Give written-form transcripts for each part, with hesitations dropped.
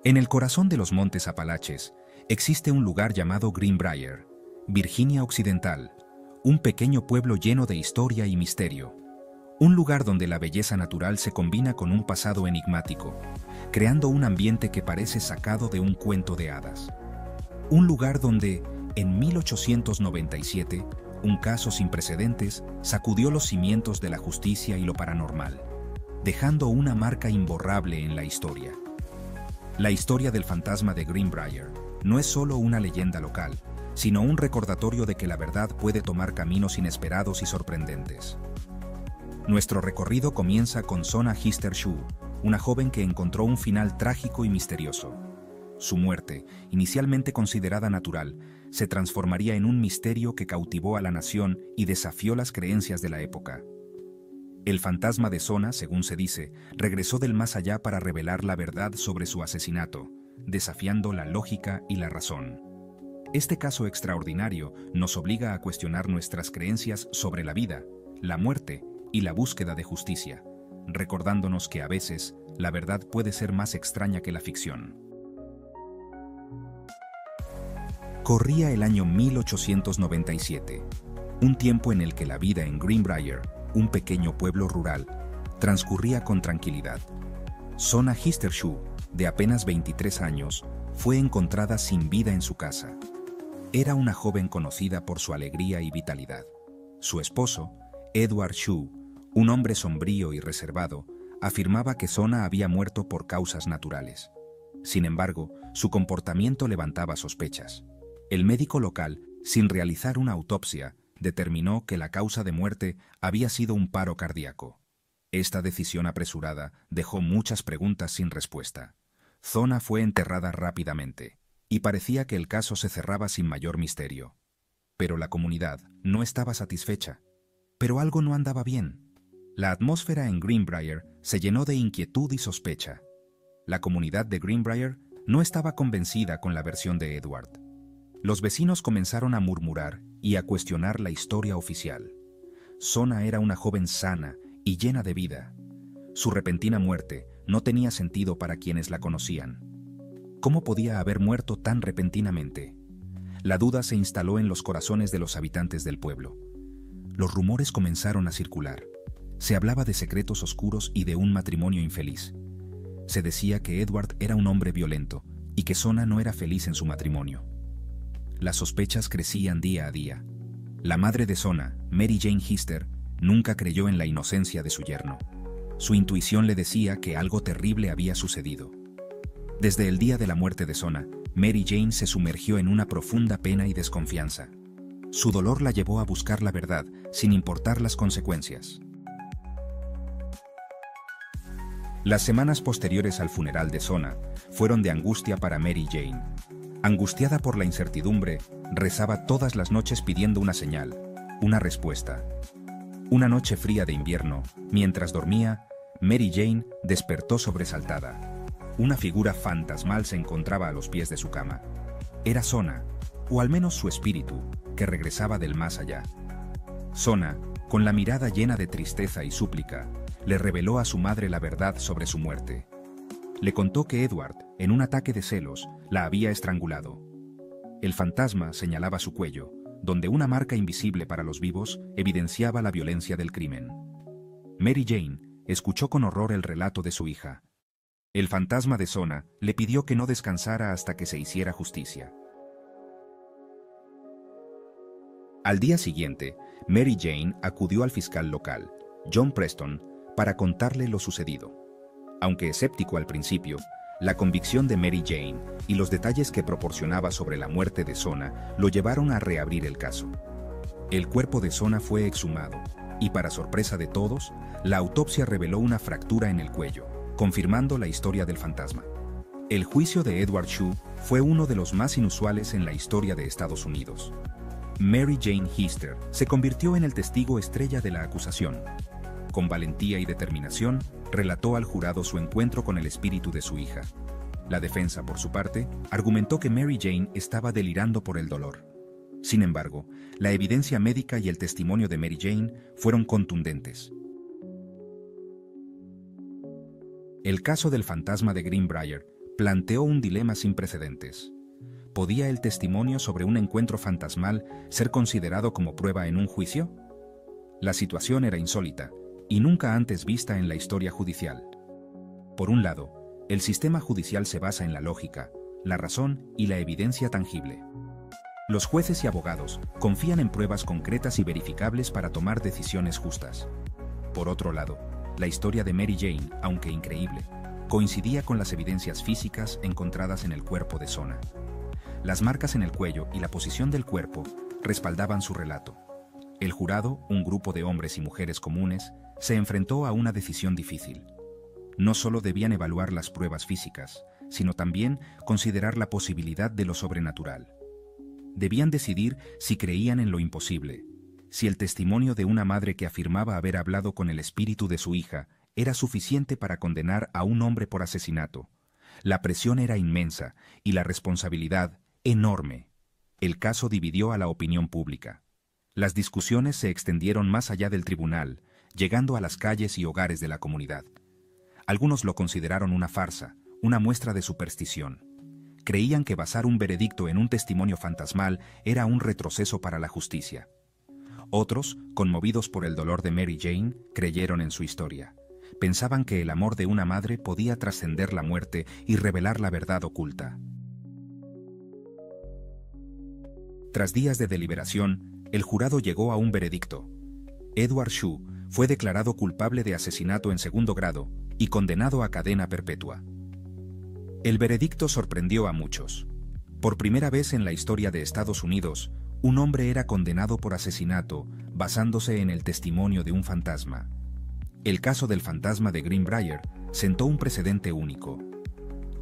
En el corazón de los Montes Apalaches existe un lugar llamado Greenbrier, Virginia Occidental, un pequeño pueblo lleno de historia y misterio. Un lugar donde la belleza natural se combina con un pasado enigmático, creando un ambiente que parece sacado de un cuento de hadas. Un lugar donde, en 1897, un caso sin precedentes sacudió los cimientos de la justicia y lo paranormal, dejando una marca imborrable en la historia. La historia del fantasma de Greenbrier no es solo una leyenda local, sino un recordatorio de que la verdad puede tomar caminos inesperados y sorprendentes. Nuestro recorrido comienza con Sona Hister-Shue, una joven que encontró un final trágico y misterioso. Su muerte, inicialmente considerada natural, se transformaría en un misterio que cautivó a la nación y desafió las creencias de la época. El fantasma de Sona, según se dice, regresó del más allá para revelar la verdad sobre su asesinato, desafiando la lógica y la razón. Este caso extraordinario nos obliga a cuestionar nuestras creencias sobre la vida, la muerte y la búsqueda de justicia, recordándonos que a veces la verdad puede ser más extraña que la ficción. Corría el año 1897, un tiempo en el que la vida en Greenbrier, un pequeño pueblo rural, transcurría con tranquilidad. Sona Hister-Shue, de apenas 23 años, fue encontrada sin vida en su casa. Era una joven conocida por su alegría y vitalidad. Su esposo, Edward Shue, un hombre sombrío y reservado, afirmaba que Sona había muerto por causas naturales. Sin embargo, su comportamiento levantaba sospechas. El médico local, sin realizar una autopsia, determinó que la causa de muerte había sido un paro cardíaco. Esta decisión apresurada dejó muchas preguntas sin respuesta. Sona fue enterrada rápidamente, y parecía que el caso se cerraba sin mayor misterio. Pero la comunidad no estaba satisfecha. Pero algo no andaba bien. La atmósfera en Greenbrier se llenó de inquietud y sospecha. La comunidad de Greenbrier no estaba convencida con la versión de Edward. Los vecinos comenzaron a murmurar y a cuestionar la historia oficial. Sona era una joven sana y llena de vida. Su repentina muerte no tenía sentido para quienes la conocían. ¿Cómo podía haber muerto tan repentinamente? La duda se instaló en los corazones de los habitantes del pueblo. Los rumores comenzaron a circular. Se hablaba de secretos oscuros y de un matrimonio infeliz. Se decía que Edward era un hombre violento y que Sona no era feliz en su matrimonio. Las sospechas crecían día a día. La madre de Sona, Mary Jane Hister, nunca creyó en la inocencia de su yerno. Su intuición le decía que algo terrible había sucedido. Desde el día de la muerte de Sona, Mary Jane se sumergió en una profunda pena y desconfianza. Su dolor la llevó a buscar la verdad, sin importar las consecuencias. Las semanas posteriores al funeral de Sona fueron de angustia para Mary Jane. Angustiada por la incertidumbre, rezaba todas las noches pidiendo una señal, una respuesta. Una noche fría de invierno, mientras dormía, Mary Jane despertó sobresaltada. Una figura fantasmal se encontraba a los pies de su cama. Era Sona, o al menos su espíritu, que regresaba del más allá. Sona, con la mirada llena de tristeza y súplica, le reveló a su madre la verdad sobre su muerte. Le contó que Edward, en un ataque de celos, la había estrangulado. El fantasma señalaba su cuello, donde una marca invisible para los vivos evidenciaba la violencia del crimen. Mary Jane escuchó con horror el relato de su hija. El fantasma de Sona le pidió que no descansara hasta que se hiciera justicia. Al día siguiente, Mary Jane acudió al fiscal local, John Preston, para contarle lo sucedido. Aunque escéptico al principio, la convicción de Mary Jane y los detalles que proporcionaba sobre la muerte de Sona lo llevaron a reabrir el caso. El cuerpo de Sona fue exhumado y, para sorpresa de todos, la autopsia reveló una fractura en el cuello, confirmando la historia del fantasma. El juicio de Edward Shue fue uno de los más inusuales en la historia de Estados Unidos. Mary Jane Hister se convirtió en el testigo estrella de la acusación. Con valentía y determinación, relató al jurado su encuentro con el espíritu de su hija. La defensa, por su parte, argumentó que Mary Jane estaba delirando por el dolor. Sin embargo, la evidencia médica y el testimonio de Mary Jane fueron contundentes. El caso del fantasma de Greenbrier planteó un dilema sin precedentes. ¿Podía el testimonio sobre un encuentro fantasmal ser considerado como prueba en un juicio? La situación era insólita y nunca antes vista en la historia judicial. Por un lado, el sistema judicial se basa en la lógica, la razón y la evidencia tangible. Los jueces y abogados confían en pruebas concretas y verificables para tomar decisiones justas. Por otro lado, la historia de Mary Jane, aunque increíble, coincidía con las evidencias físicas encontradas en el cuerpo de Sona. Las marcas en el cuello y la posición del cuerpo respaldaban su relato. El jurado, un grupo de hombres y mujeres comunes, se enfrentó a una decisión difícil. No solo debían evaluar las pruebas físicas, sino también considerar la posibilidad de lo sobrenatural. Debían decidir si creían en lo imposible, si el testimonio de una madre que afirmaba haber hablado con el espíritu de su hija era suficiente para condenar a un hombre por asesinato. La presión era inmensa y la responsabilidad enorme. El caso dividió a la opinión pública. Las discusiones se extendieron más allá del tribunal, llegando a las calles y hogares de la comunidad. Algunos lo consideraron una farsa, una muestra de superstición. Creían que basar un veredicto en un testimonio fantasmal era un retroceso para la justicia. Otros, conmovidos por el dolor de Mary Jane, creyeron en su historia. Pensaban que el amor de una madre podía trascender la muerte y revelar la verdad oculta. Tras días de deliberación, el jurado llegó a un veredicto. Edward Shue fue declarado culpable de asesinato en segundo grado y condenado a cadena perpetua. El veredicto sorprendió a muchos. Por primera vez en la historia de Estados Unidos, un hombre era condenado por asesinato basándose en el testimonio de un fantasma. El caso del fantasma de Greenbrier sentó un precedente único.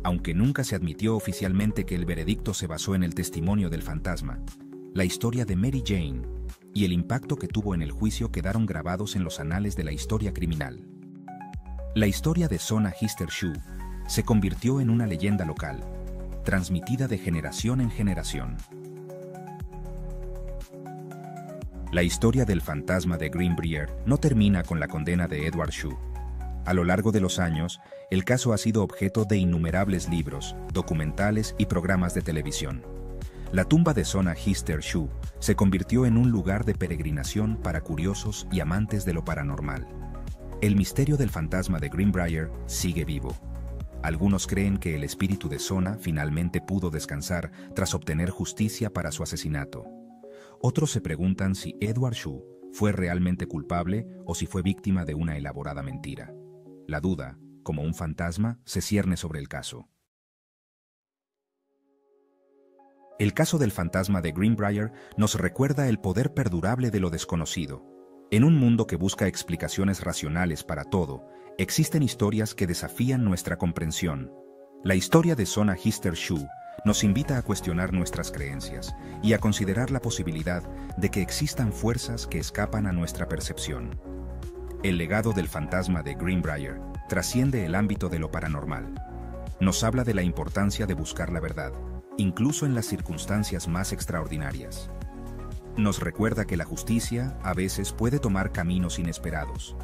Aunque nunca se admitió oficialmente que el veredicto se basó en el testimonio del fantasma, la historia de Mary Jane y el impacto que tuvo en el juicio quedaron grabados en los anales de la historia criminal. La historia de Sona Hister Shue se convirtió en una leyenda local, transmitida de generación en generación. La historia del fantasma de Greenbrier no termina con la condena de Edward Shue. A lo largo de los años, el caso ha sido objeto de innumerables libros, documentales y programas de televisión. La tumba de Sona Hister Shue se convirtió en un lugar de peregrinación para curiosos y amantes de lo paranormal. El misterio del fantasma de Greenbrier sigue vivo. Algunos creen que el espíritu de Sona finalmente pudo descansar tras obtener justicia para su asesinato. Otros se preguntan si Edward Shue fue realmente culpable o si fue víctima de una elaborada mentira. La duda, como un fantasma, se cierne sobre el caso. El caso del fantasma de Greenbrier nos recuerda el poder perdurable de lo desconocido. En un mundo que busca explicaciones racionales para todo, existen historias que desafían nuestra comprensión. La historia de Sona Hister Shue nos invita a cuestionar nuestras creencias y a considerar la posibilidad de que existan fuerzas que escapan a nuestra percepción. El legado del fantasma de Greenbrier trasciende el ámbito de lo paranormal. Nos habla de la importancia de buscar la verdad, incluso en las circunstancias más extraordinarias. Nos recuerda que la justicia a veces puede tomar caminos inesperados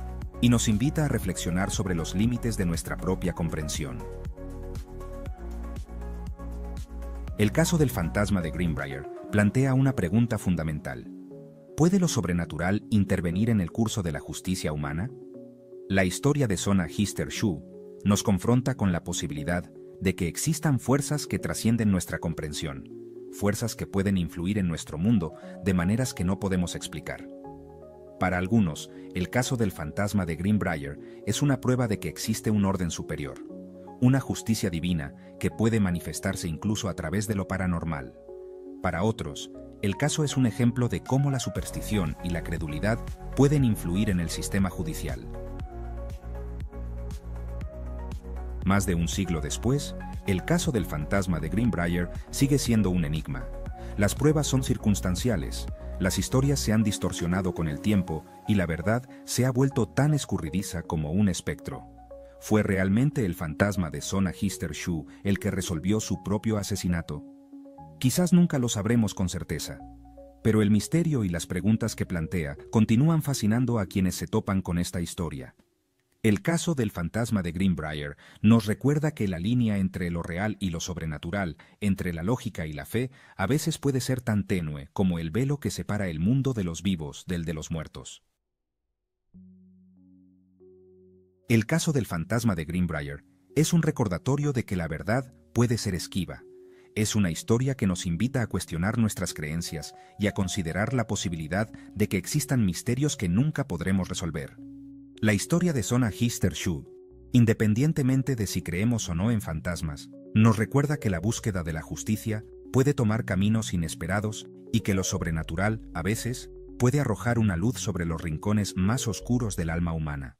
y nos invita a reflexionar sobre los límites de nuestra propia comprensión. El caso del fantasma de Greenbrier plantea una pregunta fundamental. ¿Puede lo sobrenatural intervenir en el curso de la justicia humana? La historia de Sona Hister Shue nos confronta con la posibilidad de que existan fuerzas que trascienden nuestra comprensión, fuerzas que pueden influir en nuestro mundo de maneras que no podemos explicar. Para algunos, el caso del fantasma de Greenbrier es una prueba de que existe un orden superior, una justicia divina que puede manifestarse incluso a través de lo paranormal. Para otros, el caso es un ejemplo de cómo la superstición y la credulidad pueden influir en el sistema judicial. Más de un siglo después, el caso del fantasma de Greenbrier sigue siendo un enigma. Las pruebas son circunstanciales, las historias se han distorsionado con el tiempo y la verdad se ha vuelto tan escurridiza como un espectro. ¿Fue realmente el fantasma de Sona Hister Shue el que resolvió su propio asesinato? Quizás nunca lo sabremos con certeza, pero el misterio y las preguntas que plantea continúan fascinando a quienes se topan con esta historia. El caso del fantasma de Greenbrier nos recuerda que la línea entre lo real y lo sobrenatural, entre la lógica y la fe, a veces puede ser tan tenue como el velo que separa el mundo de los vivos del de los muertos. El caso del fantasma de Greenbrier es un recordatorio de que la verdad puede ser esquiva. Es una historia que nos invita a cuestionar nuestras creencias y a considerar la posibilidad de que existan misterios que nunca podremos resolver. La historia de Sona Hister-Shue, independientemente de si creemos o no en fantasmas, nos recuerda que la búsqueda de la justicia puede tomar caminos inesperados y que lo sobrenatural, a veces, puede arrojar una luz sobre los rincones más oscuros del alma humana.